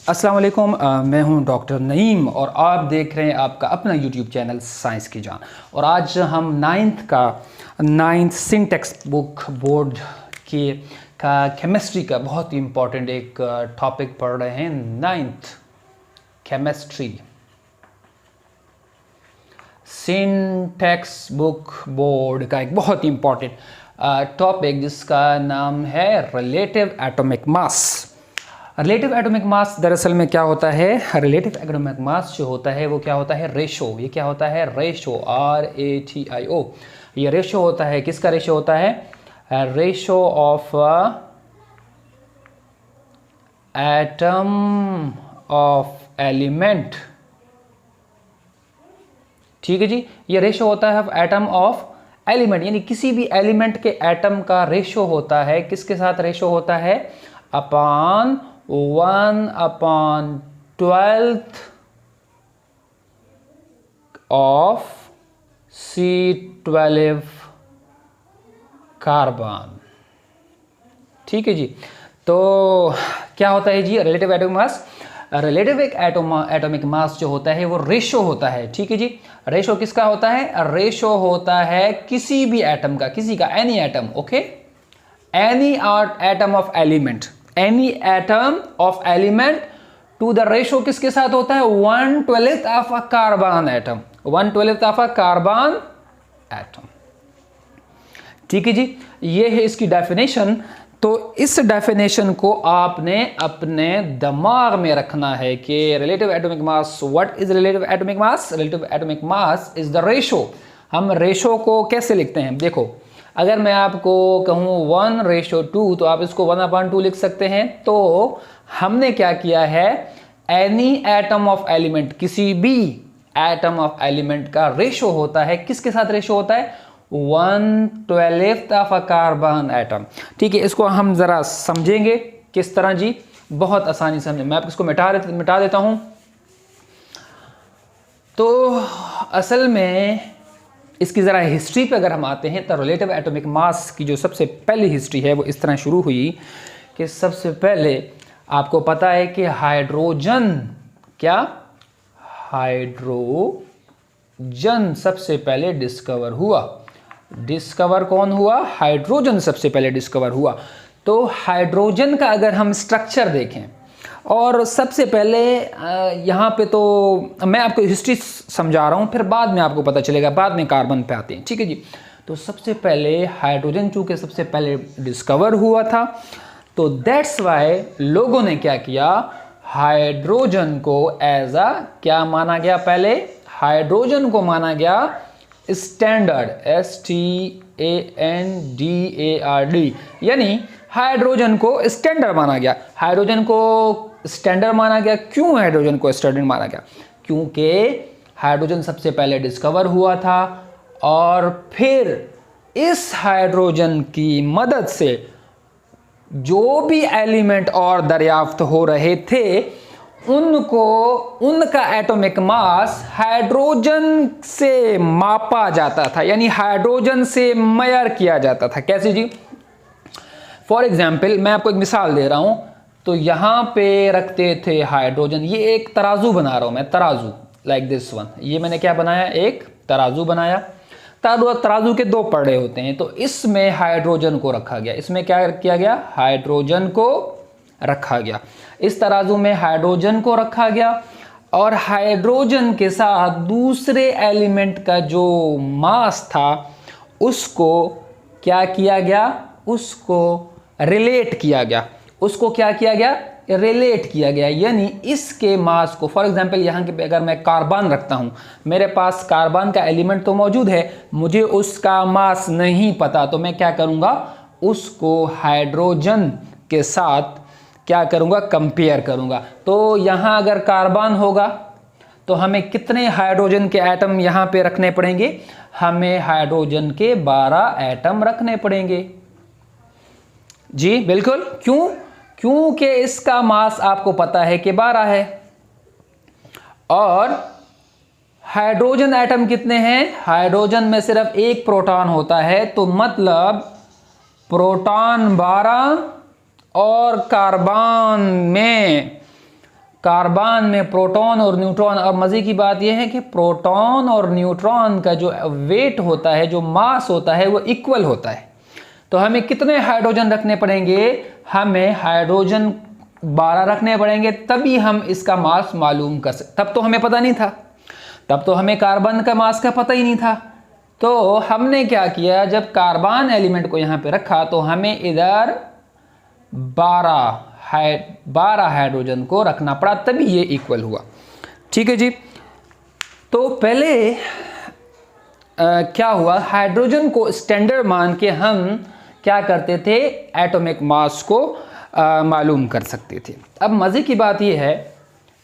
अस्सलाम वालेकुम। मैं हूं डॉक्टर नईम और आप देख रहे हैं आपका अपना यूट्यूब चैनल साइंस की जान। और आज हम नाइन्थ सिंटेक्स बुक बोर्ड के केमिस्ट्री का बहुत ही इम्पोर्टेंट एक टॉपिक पढ़ रहे हैं। Ninth chemistry Sindh text book board का एक बहुत ही इम्पोर्टेंट टॉपिक जिसका नाम है relative atomic mass. Relative atomic mass दरअसल में क्या होता है? रिलेटिव एटॉमिक मास जो होता है वो क्या होता है? रेशो। ये क्या होता है? Ratio, RATIO। ये रेशो होता है, किसका रेशो होता है? Ratio of atom of element. ठीक है जी, ये रेशो होता है एटम ऑफ एलिमेंट, यानी किसी भी एलिमेंट के एटम का रेशो होता है। किसके साथ रेशो होता है? Upon 1/12 of C12 carbon. ठीक है जी, तो क्या होता है जी relative atomic mass? Relative atomic mass जो होता है वो रेशो होता है। ठीक है जी, रेशो किसका होता है? रेशो होता है किसी भी एटम का, किसी का, any atom. Okay, any atom of element, any atom of element to the ratio किसके साथ होता है? 1/12 of a carbon atom, 1/12 of a carbon atom. ठीक है जी, ये है इसकी डेफिनेशन। तो इस डेफिनेशन को आपने अपने दिमाग में रखना है कि relative atomic mass, what is relative atomic mass? Relative atomic mass is the ratio. हम रेशो को कैसे लिखते हैं? देखो, अगर मैं आपको कहूँ 1:2 तो आप इसको 1/2 लिख सकते हैं। तो हमने क्या किया है? एनी एटम ऑफ एलिमेंट, किसी भी एटम ऑफ एलिमेंट का रेशो होता है, किसके साथ रेशो होता है? 1/12 ऑफ अ कार्बन एटम। ठीक है, इसको हम जरा समझेंगे किस तरह जी, बहुत आसानी से। मैं इसको मिटा देता हूं। तो असल में इसकी ज़रा हिस्ट्री पे अगर हम आते हैं तो रिलेटिव एटॉमिक मास की जो सबसे पहली हिस्ट्री है वो इस तरह शुरू हुई कि सबसे पहले आपको पता है कि हाइड्रोजन, क्या हाइड्रोजन सबसे पहले डिस्कवर हुआ। डिस्कवर कौन हुआ? हाइड्रोजन सबसे पहले डिस्कवर हुआ। तो हाइड्रोजन का अगर हम स्ट्रक्चर देखें, और सबसे पहले यहाँ पे तो मैं आपको हिस्ट्री समझा रहा हूँ, फिर बाद में आपको पता चलेगा, बाद में कार्बन पे आते हैं। ठीक है जी, तो सबसे पहले हाइड्रोजन चूँकि सबसे पहले डिस्कवर हुआ था, तो दैट्स वाई लोगों ने क्या किया? हाइड्रोजन को एज अ क्या माना गया? पहले हाइड्रोजन को माना गया स्टैंडर्ड, STANDARD, यानी हाइड्रोजन को स्टैंडर्ड माना गया। हाइड्रोजन को स्टैंडर्ड माना गया। क्यों हाइड्रोजन को स्टैंडर्ड माना गया? क्योंकि हाइड्रोजन सबसे पहले डिस्कवर हुआ था, और फिर इस हाइड्रोजन की मदद से जो भी एलिमेंट और दरियाफ्त हो रहे थे उनको, उनका एटॉमिक मास हाइड्रोजन से मापा जाता था, यानी हाइड्रोजन से मेजर किया जाता था। कैसे जी? फॉर एग्जाम्पल मैं आपको एक मिसाल दे रहा हूं। तो यहां पे रखते थे हाइड्रोजन, ये एक तराजू बना रहा हूं मैं, तराजू, लाइक दिस वन। ये मैंने क्या बनाया? एक तराजू बनाया। तराजू के दो पड़े होते हैं, तो इसमें हाइड्रोजन को रखा गया। इसमें क्या किया गया? हाइड्रोजन को रखा गया। इस तराजू में हाइड्रोजन को रखा गया, और हाइड्रोजन के साथ दूसरे एलिमेंट का जो मास था उसको क्या किया गया? उसको रिलेट किया गया। उसको क्या किया गया? रिलेट किया गया, यानी इसके मास को, फॉर एग्जांपल यहाँ के अगर मैं कार्बन रखता हूँ, मेरे पास कार्बन का एलिमेंट तो मौजूद है, मुझे उसका मास नहीं पता, तो मैं क्या करूँगा? उसको हाइड्रोजन के साथ क्या करूँगा? कंपेयर करूँगा। तो यहाँ अगर कार्बन होगा तो हमें कितने हाइड्रोजन के एटम यहाँ पे रखने पड़ेंगे? हमें हाइड्रोजन के 12 एटम रखने पड़ेंगे जी, बिल्कुल। क्यों? क्योंकि इसका मास आपको पता है कि 12 है, और हाइड्रोजन एटम कितने हैं? हाइड्रोजन में सिर्फ एक प्रोटॉन होता है, तो मतलब प्रोटॉन 12 और कार्बन में कार्बन में प्रोटॉन और न्यूट्रॉन, और मज़े की बात यह है कि प्रोटॉन और न्यूट्रॉन का जो वेट होता है, जो मास होता है, वो इक्वल होता है। तो हमें कितने हाइड्रोजन रखने पड़ेंगे? हमें हाइड्रोजन 12 रखने पड़ेंगे, तभी हम इसका मास मालूम कर सकते। तब तो हमें पता नहीं था, तब तो हमें कार्बन का मास का पता ही नहीं था। तो हमने क्या किया, जब कार्बन एलिमेंट को यहाँ पे रखा तो हमें इधर 12 हाइड्रोजन को रखना पड़ा, तभी ये इक्वल हुआ। ठीक है जी। तो पहले क्या हुआ, हाइड्रोजन को स्टैंडर्ड मान के हम क्या करते थे, एटॉमिक मास को मालूम कर सकते थे। अब मज़े की बात यह है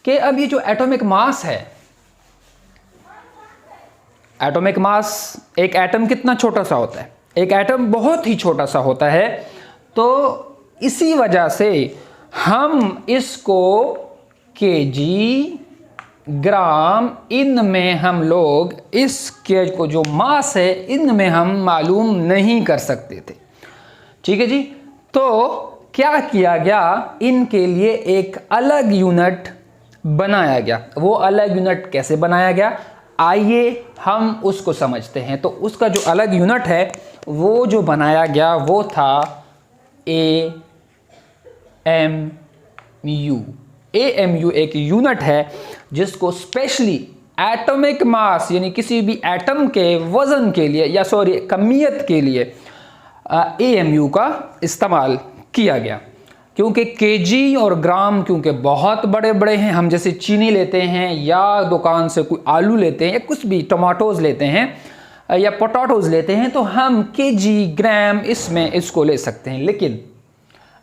कि अब ये जो एटॉमिक मास है, एटॉमिक मास, एक एटम कितना छोटा सा होता है, एक एटम बहुत ही छोटा सा होता है। तो इसी वजह से हम इसको केजी, ग्राम, इनमें हम लोग इसके को जो मास है इनमें हम मालूम नहीं कर सकते थे। ठीक है जी। तो क्या किया गया, इनके लिए एक अलग यूनिट बनाया गया। वो अलग यूनिट कैसे बनाया गया, आइए हम उसको समझते हैं। तो उसका जो अलग यूनिट है वो जो बनाया गया वो था AMU। AMU एक यूनिट है जिसको स्पेशली एटॉमिक मास यानी किसी भी एटम के वजन के लिए या सॉरी कमियत के लिए AMU का इस्तेमाल किया गया। क्योंकि केजी और ग्राम क्योंकि बहुत बड़े बड़े हैं, हम जैसे चीनी लेते हैं या दुकान से कोई आलू लेते हैं या कुछ भी टमाटोज लेते हैं या पोटैटोज लेते हैं, तो हम केजी, ग्राम इसमें इसको ले सकते हैं। लेकिन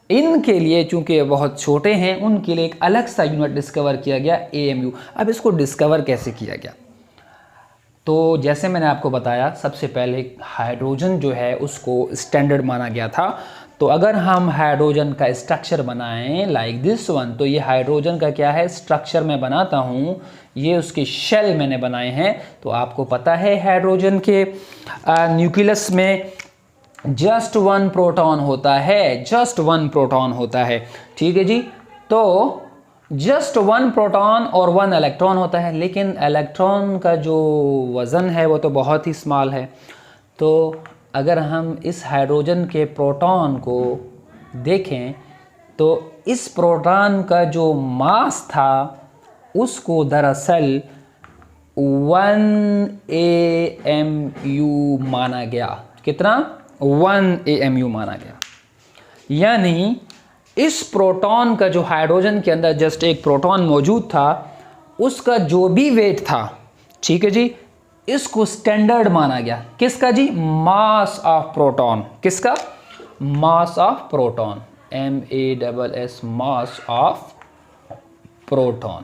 इनके लिए चूंकि ये बहुत छोटे हैं, उनके लिए एक अलग सा यूनिट डिस्कवर किया गया, AMU। अब इसको डिस्कवर कैसे किया गया, तो जैसे मैंने आपको बताया, सबसे पहले हाइड्रोजन जो है उसको स्टैंडर्ड माना गया था। तो अगर हम हाइड्रोजन का स्ट्रक्चर बनाएं लाइक दिस वन, तो ये हाइड्रोजन का क्या है, स्ट्रक्चर मैं बनाता हूँ, ये उसके शेल मैंने बनाए हैं। तो आपको पता है हाइड्रोजन के न्यूक्लियस में जस्ट 1 प्रोटॉन होता है, जस्ट 1 प्रोटॉन होता है। ठीक है जी। तो जस्ट 1 प्रोटॉन और 1 इलेक्ट्रॉन होता है, लेकिन इलेक्ट्रॉन का जो वज़न है वो तो बहुत ही स्मॉल है। तो अगर हम इस हाइड्रोजन के प्रोटॉन को देखें तो इस प्रोटॉन का जो मास था उसको दरअसल 1 AMU माना गया। कितना? 1 AMU माना गया। यानी इस प्रोटॉन का जो हाइड्रोजन के अंदर जस्ट एक प्रोटॉन मौजूद था, उसका जो भी वेट था, ठीक है जी, इसको स्टैंडर्ड माना गया। किसका जी? मास ऑफ प्रोटॉन। किसका? Mass of proton, MASS, mass of proton.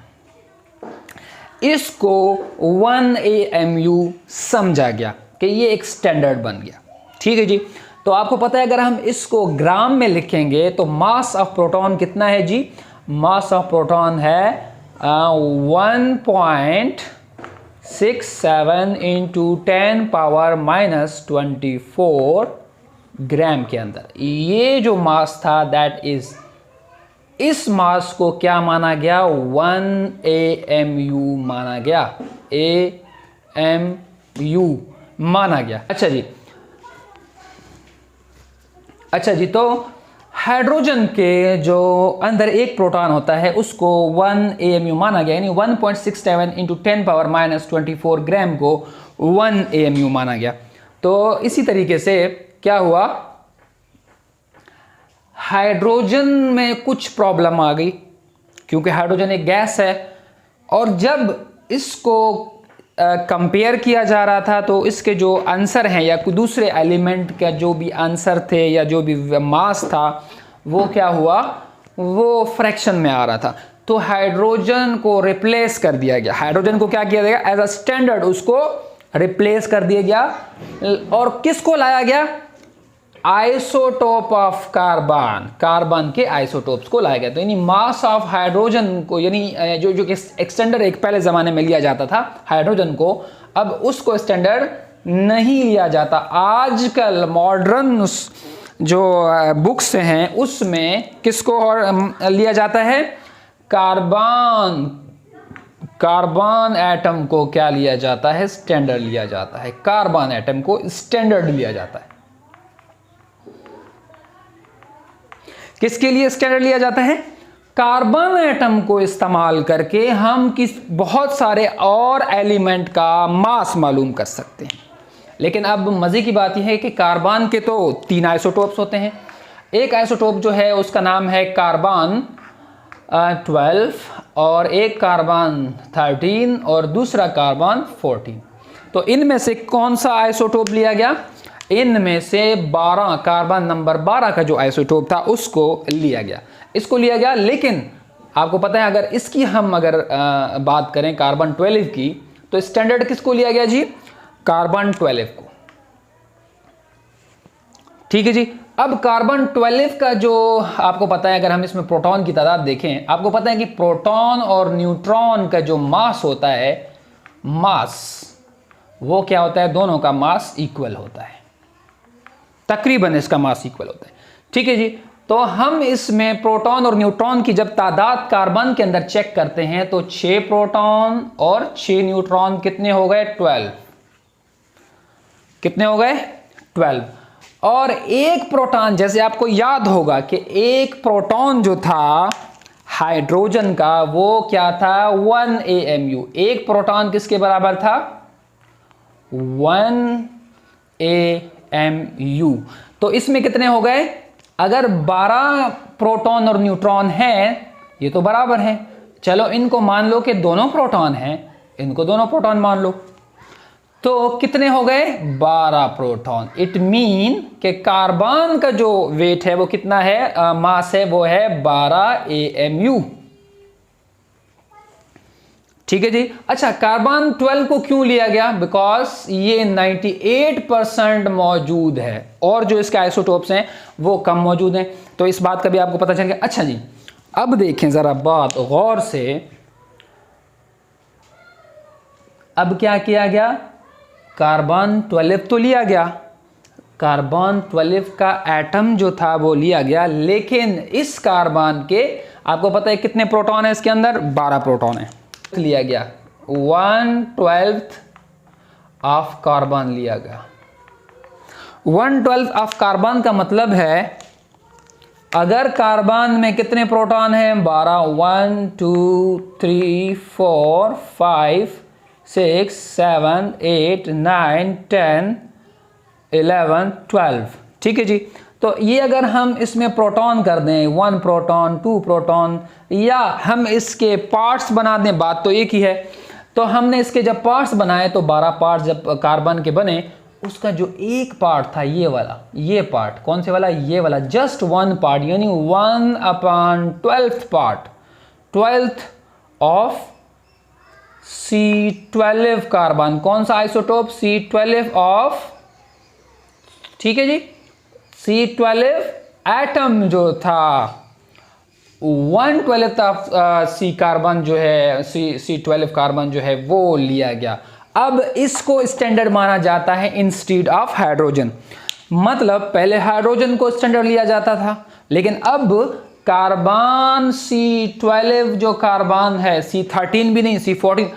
इसको 1 AMU समझा गया कि ये एक स्टैंडर्ड बन गया। ठीक है जी। तो आपको पता है अगर हम इसको ग्राम में लिखेंगे तो मास ऑफ प्रोटॉन कितना है जी? मास ऑफ प्रोटॉन है 1.67 इंटू 10 पावर -24 ग्राम के अंदर। ये जो मास था दैट इज, इस मास को क्या माना गया? 1 AMU माना गया। AMU माना गया। अच्छा जी। तो हाइड्रोजन के जो अंदर एक प्रोटॉन होता है उसको 1 AMU माना गया, यानी 1.67 इंटू 10 पावर -24 ग्राम को 1 AMU माना गया। तो इसी तरीके से क्या हुआ, हाइड्रोजन में कुछ प्रॉब्लम आ गई क्योंकि हाइड्रोजन एक गैस है, और जब इसको कंपेयर किया जा रहा था तो इसके जो आंसर हैं या कोई दूसरे एलिमेंट का जो भी आंसर थे या जो भी मास था वो क्या हुआ, वो फ्रैक्शन में आ रहा था। तो हाइड्रोजन को रिप्लेस कर दिया गया। हाइड्रोजन को क्या किया गया? एज अ स्टैंडर्ड उसको रिप्लेस कर दिया गया। और किसको लाया गया? आइसोटोप ऑफ कार्बन, कार्बन के आइसोटोप्स को लाया गया। तो यानी मास ऑफ हाइड्रोजन को, यानी जो एक्सटेंडर एक पहले ज़माने में लिया जाता था हाइड्रोजन को, अब उसको स्टैंडर्ड नहीं लिया जाता। आजकल मॉडर्न जो बुक्स हैं उसमें किसको और लिया जाता है? कार्बन एटम को क्या लिया जाता है? स्टैंडर्ड लिया जाता है। कार्बन एटम को स्टैंडर्ड लिया जाता है। किसके लिए स्टैंडर्ड लिया जाता है? कार्बन एटम को इस्तेमाल करके हम बहुत सारे और एलिमेंट का मास मालूम कर सकते हैं। लेकिन अब मजे की बात यह है कि कार्बन के तो 3 आइसोटोप्स होते हैं। एक आइसोटोप जो है उसका नाम है कार्बन 12 और एक कार्बन 13 और दूसरा कार्बन 14। तो इनमें से कौन सा आइसोटोप लिया गया? इनमें से 12 कार्बन नंबर 12 का जो आइसोटोप था उसको लिया गया, इसको लिया गया। लेकिन आपको पता है अगर इसकी हम बात करें कार्बन 12 की, तो स्टैंडर्ड किसको लिया गया जी? कार्बन 12 को। ठीक है जी। अब कार्बन 12 का जो आपको पता है, अगर हम इसमें प्रोटॉन की तादाद देखें, आपको पता है कि प्रोटॉन और न्यूट्रॉन का जो मास होता है, मास वो क्या होता है? दोनों का मास इक्वल होता है, तकरीबन इसका मास इक्वल होता है। ठीक है जी। तो हम इसमें प्रोटॉन और न्यूट्रॉन की जब तादाद कार्बन के अंदर चेक करते हैं तो 6 प्रोटॉन और 6 न्यूट्रॉन कितने हो गए? 12। कितने हो गए? 12। और एक प्रोटॉन, जैसे आपको याद होगा कि एक प्रोटॉन जो था हाइड्रोजन का, वो क्या था? 1 AMU। एक प्रोटॉन किसके बराबर था? 1 AMU। तो इसमें कितने हो गए? अगर 12 प्रोटॉन और न्यूट्रॉन हैं, ये तो बराबर है। चलो इनको मान लो कि दोनों प्रोटॉन हैं, इनको दोनों प्रोटॉन मान लो, तो कितने हो गए? 12 प्रोटॉन। इट मीन कि कार्बन का जो वेट है वो कितना है? मास है वो है 12 AMU। ठीक है जी। अच्छा, कार्बन 12 को क्यों लिया गया? बिकॉज ये 98% मौजूद है और जो इसके आइसोटोप्स हैं वो कम मौजूद हैं। तो इस बात का भी आपको पता चल गया। अच्छा जी, अब देखें जरा बात गौर से। अब क्या किया गया? कार्बन 12 तो लिया गया, कार्बन 12 का एटम जो था वो लिया गया, लेकिन इस कार्बन के आपको पता है कितने प्रोटॉन है इसके अंदर? 12 प्रोटॉन है। लिया गया 1/12 ऑफ कार्बन लिया गया। 1/12 ऑफ कार्बन का मतलब है अगर कार्बन में कितने प्रोटॉन हैं? 12। 1 2 3 4 5 6 7 8 9 10 11 12। ठीक है जी। तो ये अगर हम इसमें प्रोटॉन कर दें, 1 प्रोटॉन 2 प्रोटॉन, या हम इसके पार्ट्स बना दें, बात तो एक ही है। तो हमने इसके जब पार्ट्स बनाए तो 12 पार्ट्स जब कार्बन के बने, उसका जो एक पार्ट था ये वाला, ये पार्ट कौन से वाला? ये वाला, जस्ट 1 पार्ट, यानी 1/12 part, 12th of C12 carbon. कौन सा आइसोटोप? C12 ऑफ, ठीक है जी, C12 एटम जो था 1/12 ऑफ C कार्बन जो है, C12 कार्बन जो है वो लिया गया। अब इसको स्टैंडर्ड माना जाता है इंस्टेड ऑफ हाइड्रोजन। मतलब पहले हाइड्रोजन को स्टैंडर्ड लिया जाता था, लेकिन अब कार्बन C12 जो कार्बन है, C13 भी नहीं, C14,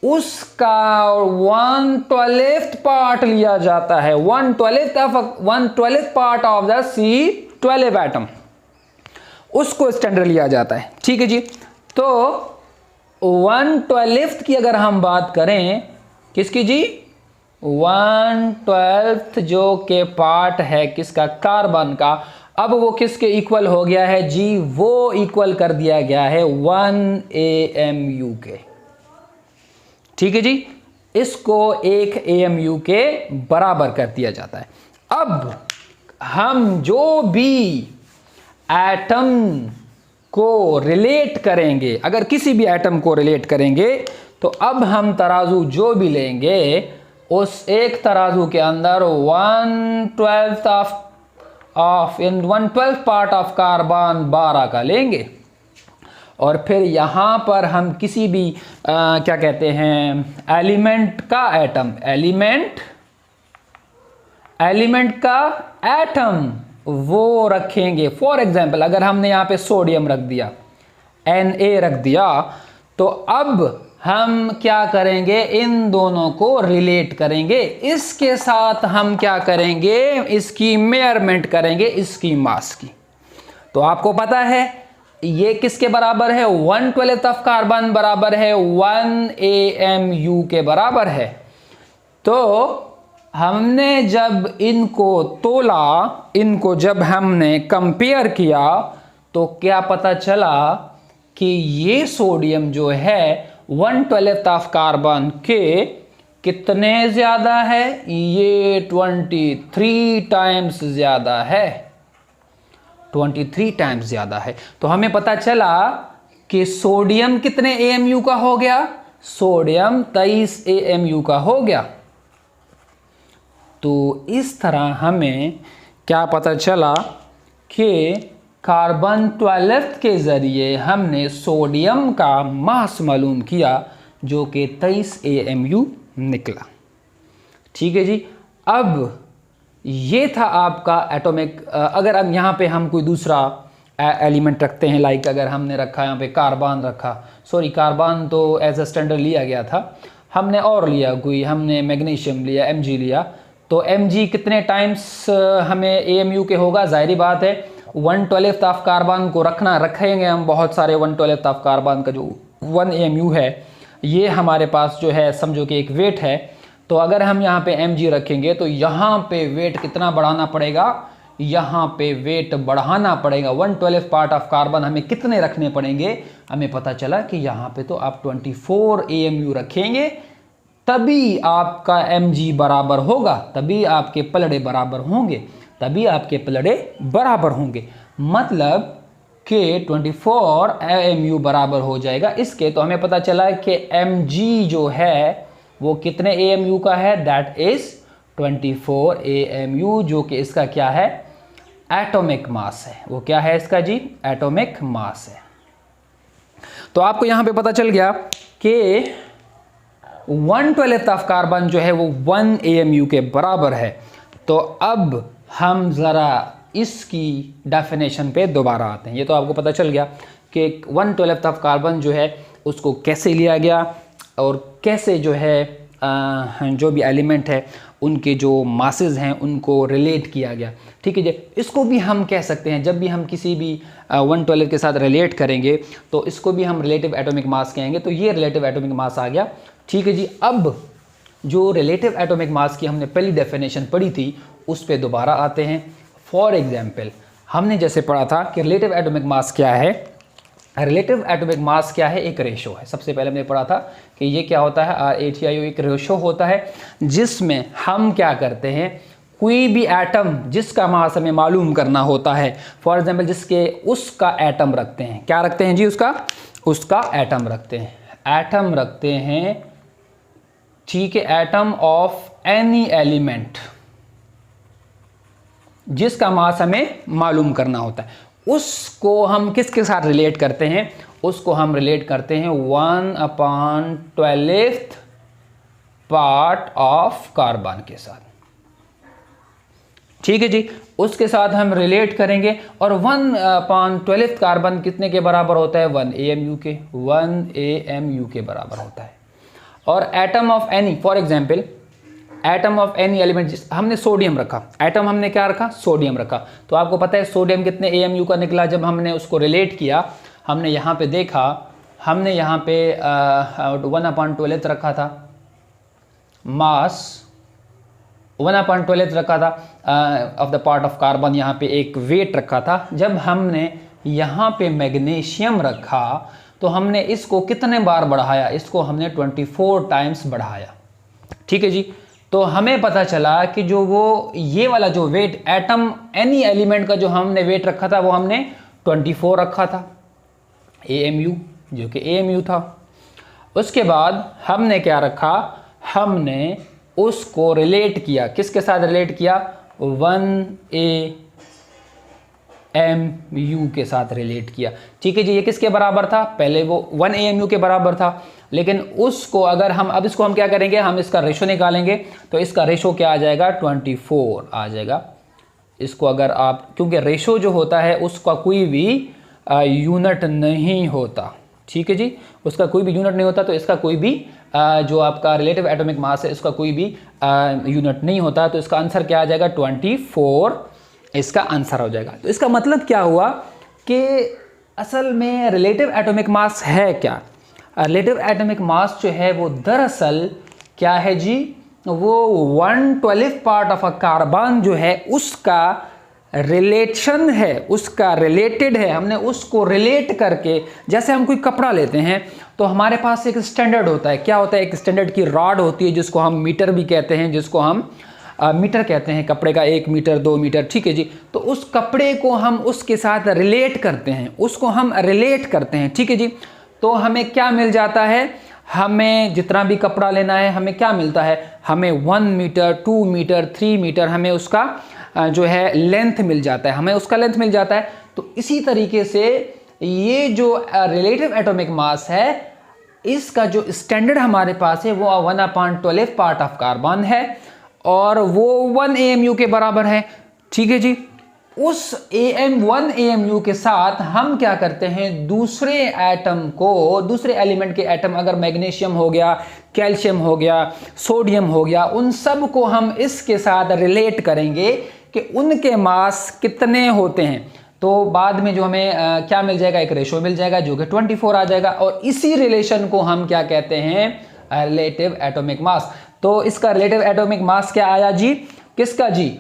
उसका 1/12 पार्ट लिया जाता है। 1/12 part of the C12 atom, उसको स्टैंडर्ड लिया जाता है। ठीक है जी। तो 1/12 की अगर हम बात करें, किसकी जी? 1/12 जो के पार्ट है किसका? कार्बन का। अब वो किसके इक्वल हो गया है जी? वो इक्वल कर दिया गया है 1 AMU के। ठीक है जी। इसको 1 AMU के बराबर कर दिया जाता है। अब हम जो भी एटम को रिलेट करेंगे, अगर किसी भी एटम को रिलेट करेंगे, तो अब हम तराजू जो भी लेंगे उस एक तराजू के अंदर 1/12 पार्ट ऑफ कार्बन 12 का लेंगे, और फिर यहाँ पर हम किसी भी क्या कहते हैं, एलिमेंट का एटम, एलिमेंट का एटम वो रखेंगे। फॉर एग्जाम्पल अगर हमने यहाँ पे सोडियम रख दिया, Na रख दिया। तो अब हम क्या करेंगे, इन दोनों को रिलेट करेंगे, इसके साथ हम क्या करेंगे, इसकी मेजरमेंट करेंगे, इसकी मास की। तो आपको पता है ये किसके बराबर है, 1/12 ऑफ कार्बन बराबर है 1 AMU के बराबर है। तो हमने जब इनको तोला, इनको जब हमने कंपेयर किया, तो क्या पता चला कि ये सोडियम जो है 1/12 ऑफ कार्बन के कितने ज्यादा है, ये 23 टाइम्स ज्यादा है, 23 टाइम्स ज्यादा है। तो हमें पता चला कि सोडियम कितने AMU का हो गया, सोडियम 23 AMU का हो गया। तो इस तरह हमें क्या पता चला कि कार्बन 12 के ज़रिए हमने सोडियम का मास मालूम किया, जो कि 23 AMU निकला। ठीक है जी। अब ये था आपका एटॉमिक। अगर अब यहाँ पे हम कोई दूसरा एलिमेंट रखते हैं, लाइक अगर हमने रखा यहाँ पे कार्बन रखा, सॉरी कार्बन तो एज अ स्टैंडर्ड लिया गया था, हमने और लिया कोई, हमने मैग्नीशियम लिया, Mg लिया, तो Mg कितने टाइम्स हमें AMU के होगा, जाहिर बात है 1/12 ऑफ कार्बन को रखेंगे हम बहुत सारे, 1/12 ऑफ कार्बन का जो 1 AMU है, ये हमारे पास जो है समझो कि एक वेट है। तो अगर हम यहाँ पे Mg रखेंगे तो यहाँ पे वेट कितना बढ़ाना पड़ेगा, यहाँ पे वेट बढ़ाना पड़ेगा, 1/12 पार्ट ऑफ कार्बन हमें कितने रखने पड़ेंगे, हमें पता चला कि यहाँ पे तो आप 24 AMU रखेंगे, तभी आपका Mg बराबर होगा, तभी आपके पलड़े बराबर होंगे, तभी आपके पलड़े बराबर होंगे, मतलब कि 24 AMU बराबर हो जाएगा इसके। तो हमें पता चला कि Mg जो है वो कितने AMU का है, दैट इज 24 AMU, जो कि इसका क्या है, एटॉमिक मास है। वो क्या है इसका जी, एटॉमिक मास है। तो आपको यहां पे पता चल गया कि 1/12 ऑफ कार्बन जो है वो 1 AMU के बराबर है। तो अब हम ज़रा इसकी डेफिनेशन पे दोबारा आते हैं। ये तो आपको पता चल गया कि 1/12 ऑफ कार्बन जो है उसको कैसे लिया गया और कैसे जो है जो भी एलिमेंट है उनके जो मासेस हैं उनको रिलेट किया गया। ठीक है जी। इसको भी हम कह सकते हैं, जब भी हम किसी भी 1/12 के साथ रिलेट करेंगे तो इसको भी हम रिलेटिव एटॉमिक मास कहेंगे। तो ये रिलेटिव एटॉमिक मास आ गया। ठीक है जी। अब जो रिलेटिव एटॉमिक मास की हमने पहली डेफिनेशन पढ़ी थी उस पर दोबारा आते हैं। फॉर एग्जाम्पल हमने जैसे पढ़ा था कि रिलेटिव एटॉमिक मास क्या है, रिलेटिव एटॉमिक मास क्या है, एक रेशो है। सबसे पहले हमने पढ़ा था कि ये क्या होता है, RATIO एक रेशो होता है जिसमें हम क्या करते हैं, कोई भी एटम जिसका मास हमें मालूम करना होता है, फॉर एग्जाम्पल जिसके उसका एटम रखते हैं, क्या रखते हैं जी, उसका एटम रखते हैं, एटम रखते हैं। ठीक है, एटम ऑफ एनी एलिमेंट जिसका मास हमें मालूम करना होता है, उसको हम किसके साथ रिलेट करते हैं, उसको हम रिलेट करते हैं 1/12 पार्ट ऑफ कार्बन के साथ। ठीक है जी, उसके साथ हम रिलेट करेंगे। और 1/12 कार्बन कितने के बराबर होता है, 1 AMU के, 1 AMU के बराबर होता है। और atom of any, for example atom of any element, हमने सोडियम रखा, एटम हमने क्या रखा, सोडियम रखा। तो आपको पता है सोडियम कितने AMU का निकला। जब हमने उसको रिलेट किया, हमने यहाँ पे देखा, हमने यहाँ पे 1/12 रखा था, मास 1/12 रखा था of the part of carbon, यहाँ पे एक वेट रखा था। जब हमने यहाँ पे मैग्नीशियम रखा तो हमने इसको कितने बार बढ़ाया, इसको हमने 24 टाइम्स बढ़ाया। ठीक है जी। तो हमें पता चला कि जो वो ये वाला जो वेट एटम एनी एलिमेंट का जो हमने वेट रखा था वो हमने 24 रखा था AMU, जो कि AMU था। उसके बाद हमने क्या रखा, हमने उसको रिलेट किया, किसके साथ रिलेट किया, 1 AMU के साथ रिलेट किया। ठीक है जी। ये किसके बराबर था, पहले वो 1 AMU के बराबर था, लेकिन उसको अगर हम अब इसको हम क्या करेंगे, हम इसका रेशो निकालेंगे। तो इसका रेशो क्या आ जाएगा, 24 आ जाएगा। इसको अगर आप, क्योंकि रेशो जो होता है उसका कोई भी यूनिट नहीं होता। ठीक है जी, उसका कोई भी यूनिट नहीं होता, तो इसका कोई भी जो आपका रिलेटिव एटॉमिक मास है इसका कोई भी यूनिट नहीं होता। तो इसका आंसर क्या आ जाएगा? 24 इसका आंसर हो जाएगा। तो इसका मतलब क्या हुआ कि असल में रिलेटिव एटॉमिक मास है क्या? रिलेटिव एटॉमिक मास जो है वो दरअसल क्या है जी, वो 1/12 पार्ट ऑफ अ कार्बन जो है उसका रिलेशन है, उसका रिलेटेड है। हमने उसको रिलेट करके, जैसे हम कोई कपड़ा लेते हैं तो हमारे पास एक स्टैंडर्ड होता है। क्या होता है? एक स्टैंडर्ड की रॉड होती है जिसको हम मीटर भी कहते हैं, जिसको हम मीटर कहते हैं कपड़े का, 1 मीटर 2 मीटर। ठीक है जी, तो उस कपड़े को हम उसके साथ रिलेट करते हैं, उसको हम रिलेट करते हैं। ठीक है जी, तो हमें क्या मिल जाता है? हमें जितना भी कपड़ा लेना है हमें क्या मिलता है? हमें 1 मीटर 2 मीटर 3 मीटर हमें उसका जो है लेंथ मिल जाता है, हमें उसका लेंथ मिल जाता है। तो इसी तरीके से ये जो रिलेटिव एटॉमिक मास है इसका जो स्टैंडर्ड हमारे पास है वो 1/12 पार्ट ऑफ कार्बन है और वो 1 AMU के बराबर है। ठीक है जी, उस 1 AMU के साथ हम क्या करते हैं? दूसरे एटम को, दूसरे एलिमेंट के एटम, अगर मैग्नीशियम हो गया, कैल्शियम हो गया, सोडियम हो गया, उन सब को हम इसके साथ रिलेट करेंगे कि उनके मास कितने होते हैं। तो बाद में जो हमें क्या मिल जाएगा? एक रेशो मिल जाएगा जो कि 24 आ जाएगा और इसी रिलेशन को हम क्या कहते हैं? रिलेटिव एटॉमिक मास। तो इसका रिलेटिव एटॉमिक मास क्या आया जी? किसका जी?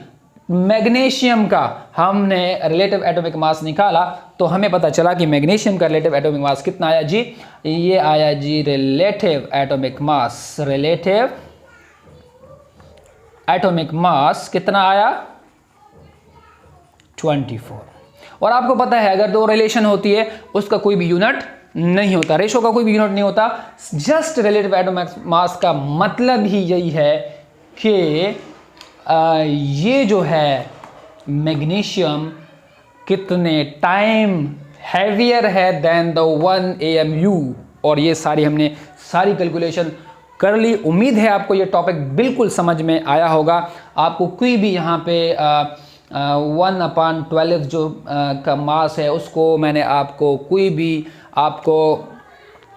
मैग्नीशियम का। हमने रिलेटिव एटॉमिक मास निकाला तो हमें पता चला कि मैग्नीशियम का रिलेटिव एटॉमिक मास कितना आया जी? ये आया जी relative atomic mass. Relative atomic mass कितना आया? 24। और आपको पता है अगर दो रिलेशन होती है उसका कोई भी यूनिट नहीं होता, रेशो का कोई भी यूनिट नहीं होता। जस्ट रिलेटिव एटॉमिक मास का मतलब ही यही है कि ये जो है मैग्नीशियम कितने टाइम हैवियर है देन द 1 AMU। और ये सारी हमने सारी कैलकुलेशन कर ली। उम्मीद है आपको ये टॉपिक बिल्कुल समझ में आया होगा। आपको कोई भी यहाँ पे 1/12 जो का मास है उसको मैंने आपको कोई भी आपको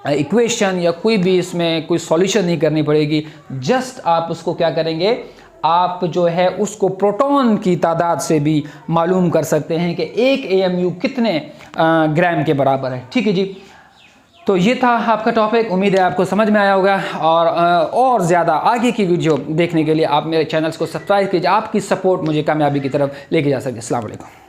इक्वेशन या कोई भी इसमें कोई सॉल्यूशन नहीं करनी पड़ेगी। जस्ट आप उसको क्या करेंगे? आप जो है उसको प्रोटॉन की तादाद से भी मालूम कर सकते हैं कि 1 AMU कितने ग्राम के बराबर है। ठीक है जी, तो ये था आपका टॉपिक। उम्मीद है आपको समझ में आया होगा और ज़्यादा आगे की वीडियो देखने के लिए आप मेरे चैनल्स को सब्सक्राइब कीजिए। आपकी सपोर्ट मुझे कामयाबी की तरफ लेके जा सकती है। अस्सलाम वालेकुम।